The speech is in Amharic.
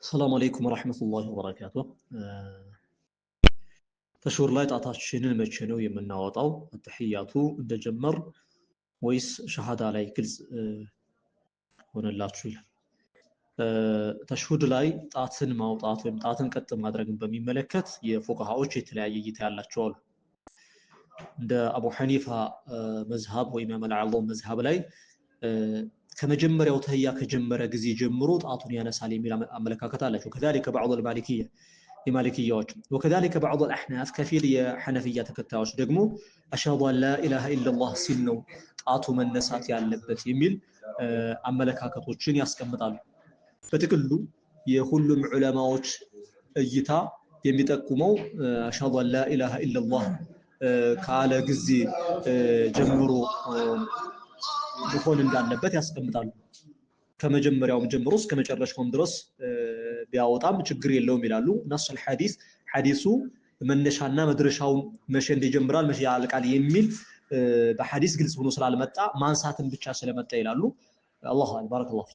السلام عليكم ورحمة الله وبركاته. تشور لايت ጣታችንን መቼ ነው የምናወጣው? التحيات እንደጀመር ወይስ ሸሃዳ ላይ ግልጽ ሆነላችሁ ይላል። ተሽሁድ ላይ ጣትን ማውጣት ወይም ጣትን ቀጥ ማድረግን በሚመለከት የፉቃሃዎች የተለያየ እይታ ያላቸው አሉ። እንደ አቡ ሐኒፋ መዝሐብ ወይም ኢማም አልዓظም መዝሐብ ላይ ከመጀመሪያው ተህያ ከጀመረ ጊዜ ጀምሮ ጣቱን ያነሳል የሚል አመለካከት አላቸው። كذلك بعض المالكيه የማሊኪያዎች وكذلك بعض الاحناف ከፊል የሐነፊያ ተከታዮች ደግሞ አሽሀዱ አን ላ ኢላሃ ኢላላህ ሲል ነው ጣቱ መነሳት ያለበት የሚል አመለካከቶችን ያስቀምጣሉ። በጥቅሉ የሁሉም ዑለማዎች እይታ የሚጠቁመው አሽሀዱ አን ላ ኢላሃ ኢላላህ ካለ ጊዜ ጀምሮ መሆን እንዳለበት ያስቀምጣሉ። ከመጀመሪያውም ጀምሮ እስከ መጨረሻውም ድረስ ቢያወጣም ችግር የለውም ይላሉ። ነስል ሐዲሱ መነሻና መድረሻው መቼ እንደጀምራል መቼ ያልቃል የሚል በሐዲስ ግልጽ ሆኖ ስላልመጣ ማንሳትን ብቻ ስለመጣ ይላሉ። አላህ ባረከላሁ